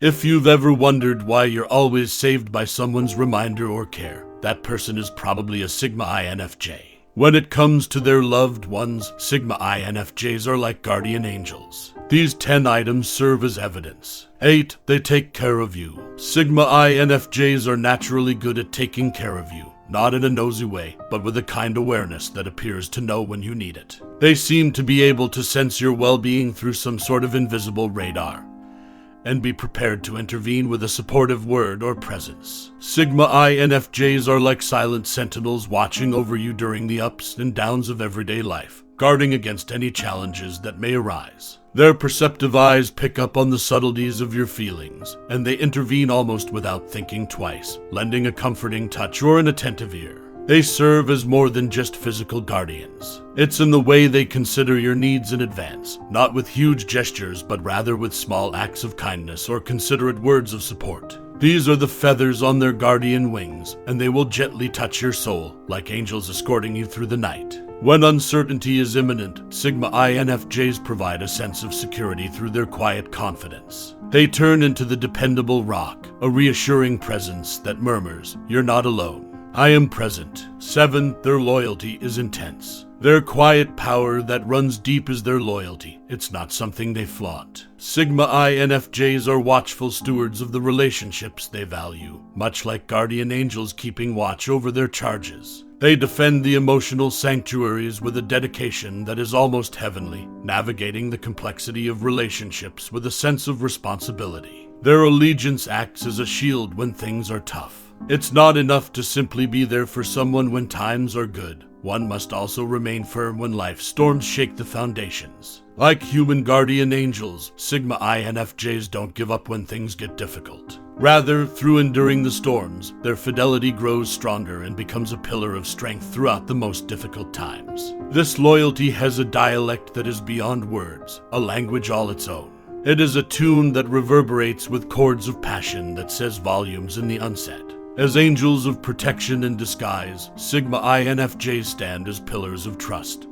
If you've ever wondered why you're always saved by someone's reminder or care, that person is probably a Sigma INFJ. When it comes to their loved ones, Sigma INFJs are like guardian angels. These 10 items serve as evidence. 8. They take care of you. Sigma INFJs are naturally good at taking care of you. Not in a nosy way, but with a kind awareness that appears to know when you need it. They seem to be able to sense your well-being through some sort of invisible radar, and be prepared to intervene with a supportive word or presence. Sigma INFJs are like silent sentinels watching over you during the ups and downs of everyday life, guarding against any challenges that may arise. Their perceptive eyes pick up on the subtleties of your feelings, and they intervene almost without thinking twice, lending a comforting touch or an attentive ear. They serve as more than just physical guardians. It's in the way they consider your needs in advance, not with huge gestures, but rather with small acts of kindness or considerate words of support. These are the feathers on their guardian wings, and they will gently touch your soul, like angels escorting you through the night. When uncertainty is imminent, Sigma INFJs provide a sense of security through their quiet confidence. They turn into the dependable rock, a reassuring presence that murmurs, "You're not alone. I am present." 7. Their loyalty is intense. Their quiet power that runs deep is their loyalty. It's not something they flaunt. Sigma INFJs are watchful stewards of the relationships they value, much like guardian angels keeping watch over their charges. They defend the emotional sanctuaries with a dedication that is almost heavenly, navigating the complexity of relationships with a sense of responsibility. Their allegiance acts as a shield when things are tough. It's not enough to simply be there for someone when times are good. One must also remain firm when life's storms shake the foundations. Like human guardian angels, Sigma INFJs don't give up when things get difficult. Rather, through enduring the storms, their fidelity grows stronger and becomes a pillar of strength throughout the most difficult times. This loyalty has a dialect that is beyond words, a language all its own. It is a tune that reverberates with chords of passion that says volumes in the unsaid. As angels of protection and disguise, Sigma INFJs stand as pillars of trust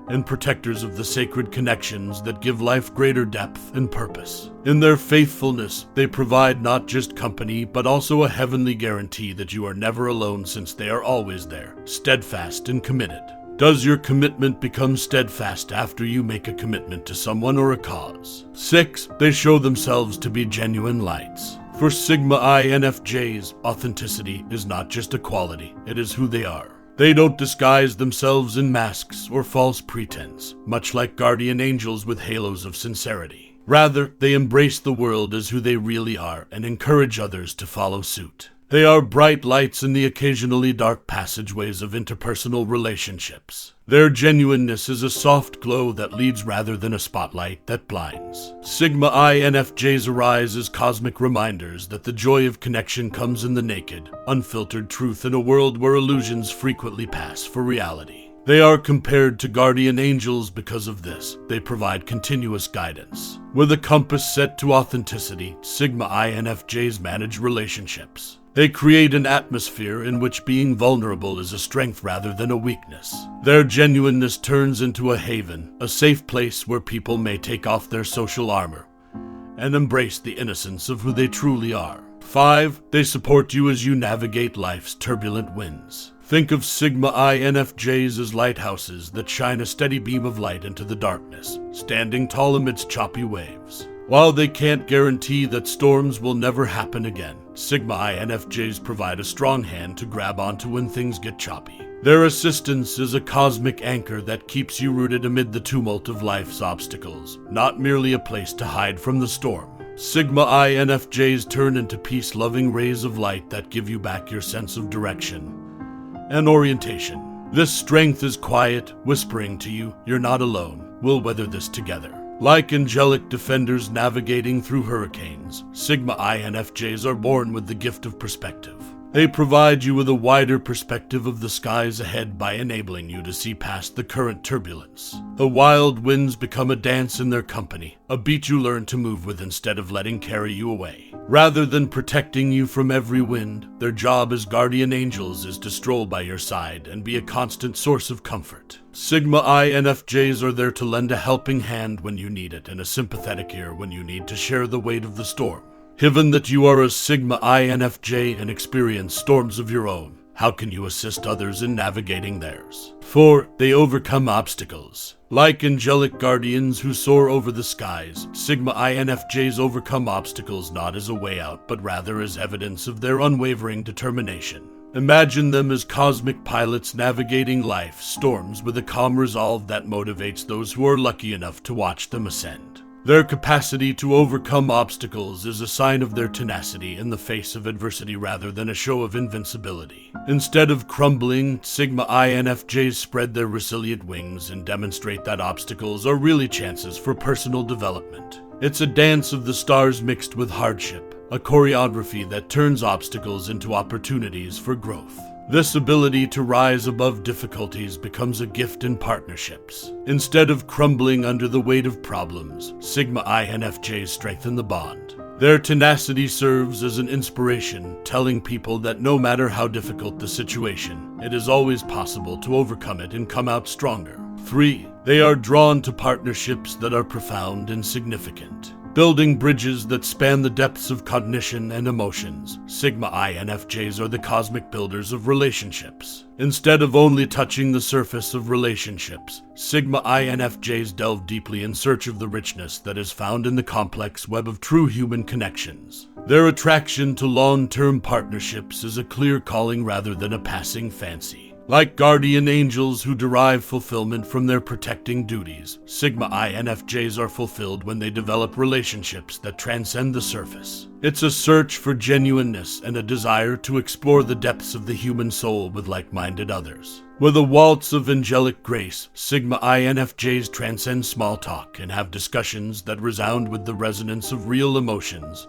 and protectors of the sacred connections that give life greater depth and purpose. In their faithfulness, they provide not just company, but also a heavenly guarantee that you are never alone, since they are always there, steadfast and committed. Does your commitment become steadfast after you make a commitment to someone or a cause? 6. They show themselves to be genuine lights. For Sigma INFJs, authenticity is not just a quality, it is who they are. They don't disguise themselves in masks or false pretense, much like guardian angels with halos of sincerity. Rather, they embrace the world as who they really are and encourage others to follow suit. They are bright lights in the occasionally dark passageways of interpersonal relationships. Their genuineness is a soft glow that leads rather than a spotlight that blinds. Sigma INFJs arise as cosmic reminders that the joy of connection comes in the naked, unfiltered truth in a world where illusions frequently pass for reality. They are compared to guardian angels because of this. They provide continuous guidance. With a compass set to authenticity, Sigma INFJs manage relationships. They create an atmosphere in which being vulnerable is a strength rather than a weakness. Their genuineness turns into a haven, a safe place where people may take off their social armor and embrace the innocence of who they truly are. 5. They support you as you navigate life's turbulent winds. Think of Sigma INFJs as lighthouses that shine a steady beam of light into the darkness, standing tall amidst choppy waves. While they can't guarantee that storms will never happen again, Sigma INFJs provide a strong hand to grab onto when things get choppy. Their assistance is a cosmic anchor that keeps you rooted amid the tumult of life's obstacles, not merely a place to hide from the storm. Sigma INFJs turn into peace-loving rays of light that give you back your sense of direction and orientation. This strength is quiet, whispering to you, "You're not alone. We'll weather this together." Like angelic defenders navigating through hurricanes, Sigma INFJs are born with the gift of perspective. They provide you with a wider perspective of the skies ahead by enabling you to see past the current turbulence. The wild winds become a dance in their company, a beat you learn to move with instead of letting carry you away. Rather than protecting you from every wind, their job as guardian angels is to stroll by your side and be a constant source of comfort. Sigma INFJs are there to lend a helping hand when you need it and a sympathetic ear when you need to share the weight of the storm. Given that you are a Sigma INFJ and experience storms of your own, how can you assist others in navigating theirs? 4. They overcome obstacles. Like angelic guardians who soar over the skies, Sigma INFJs overcome obstacles not as a way out, but rather as evidence of their unwavering determination. Imagine them as cosmic pilots navigating life's storms with a calm resolve that motivates those who are lucky enough to watch them ascend. Their capacity to overcome obstacles is a sign of their tenacity in the face of adversity rather than a show of invincibility. Instead of crumbling, Sigma INFJs spread their resilient wings and demonstrate that obstacles are really chances for personal development. It's a dance of the stars mixed with hardship, a choreography that turns obstacles into opportunities for growth. This ability to rise above difficulties becomes a gift in partnerships. Instead of crumbling under the weight of problems, Sigma INFJs strengthen the bond. Their tenacity serves as an inspiration, telling people that no matter how difficult the situation, it is always possible to overcome it and come out stronger. 3. They are drawn to partnerships that are profound and significant. Building bridges that span the depths of cognition and emotions, Sigma INFJs are the cosmic builders of relationships. Instead of only touching the surface of relationships, Sigma INFJs delve deeply in search of the richness that is found in the complex web of true human connections. Their attraction to long-term partnerships is a clear calling rather than a passing fancy. Like guardian angels who derive fulfillment from their protecting duties, Sigma INFJs are fulfilled when they develop relationships that transcend the surface. It's a search for genuineness and a desire to explore the depths of the human soul with like-minded others. With a waltz of angelic grace, Sigma INFJs transcend small talk and have discussions that resound with the resonance of real emotions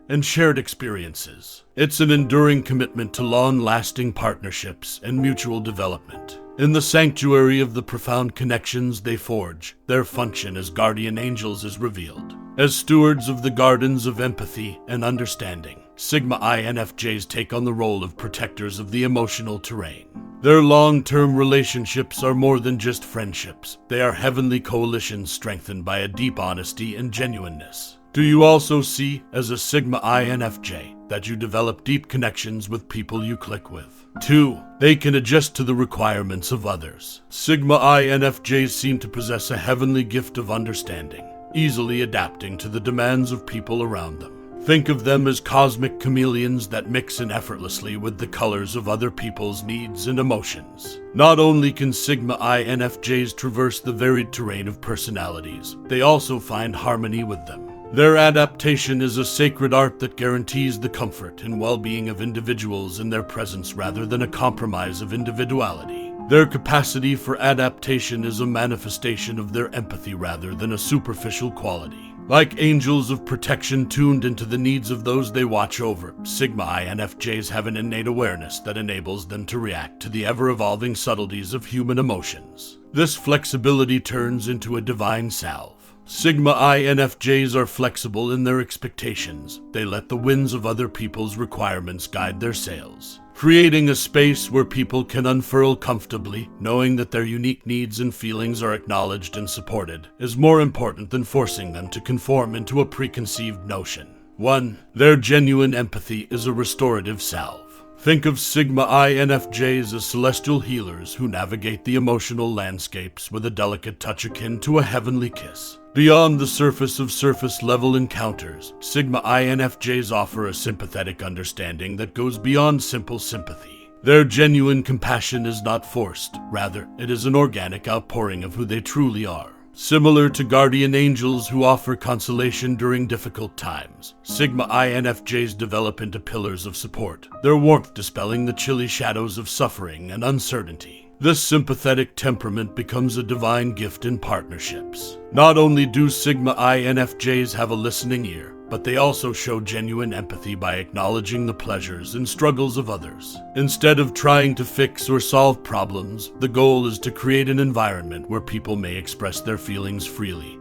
and shared experiences. It's an enduring commitment to long-lasting partnerships and mutual development. In the sanctuary of the profound connections they forge, their function as guardian angels is revealed. As stewards of the gardens of empathy and understanding, Sigma INFJs take on the role of protectors of the emotional terrain. Their long-term relationships are more than just friendships. They are heavenly coalitions strengthened by a deep honesty and genuineness. Do you also see, as a Sigma INFJ, that you develop deep connections with people you click with? 2. They can adjust to the requirements of others. Sigma INFJs seem to possess a heavenly gift of understanding, easily adapting to the demands of people around them. Think of them as cosmic chameleons that mix in effortlessly with the colors of other people's needs and emotions. Not only can Sigma INFJs traverse the varied terrain of personalities, they also find harmony with them. Their adaptation is a sacred art that guarantees the comfort and well-being of individuals in their presence rather than a compromise of individuality. Their capacity for adaptation is a manifestation of their empathy rather than a superficial quality. Like angels of protection tuned into the needs of those they watch over, Sigma INFJs have an innate awareness that enables them to react to the ever-evolving subtleties of human emotions. This flexibility turns into a divine salve. Sigma INFJs are flexible in their expectations. They let the winds of other people's requirements guide their sails, creating a space where people can unfurl comfortably, knowing that their unique needs and feelings are acknowledged and supported, is more important than forcing them to conform into a preconceived notion. 1. Their genuine empathy is a restorative salve. Think of Sigma INFJs as celestial healers who navigate the emotional landscapes with a delicate touch akin to a heavenly kiss. Beyond the surface of surface-level encounters, Sigma INFJs offer a sympathetic understanding that goes beyond simple sympathy. Their genuine compassion is not forced, rather, it is an organic outpouring of who they truly are. Similar to guardian angels who offer consolation during difficult times, Sigma INFJs develop into pillars of support, their warmth dispelling the chilly shadows of suffering and uncertainty. This sympathetic temperament becomes a divine gift in partnerships. Not only do Sigma INFJs have a listening ear, but they also show genuine empathy by acknowledging the pleasures and struggles of others. Instead of trying to fix or solve problems, the goal is to create an environment where people may express their feelings freely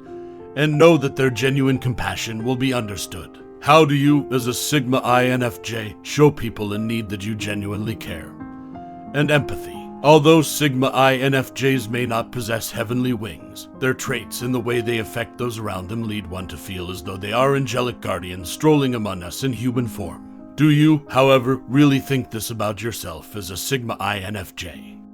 and know that their genuine compassion will be understood. How do you, as a Sigma INFJ, show people in need that you genuinely care? And empathy. Although Sigma INFJs may not possess heavenly wings, their traits and the way they affect those around them lead one to feel as though they are angelic guardians strolling among us in human form. Do you, however, really think this about yourself as a Sigma INFJ?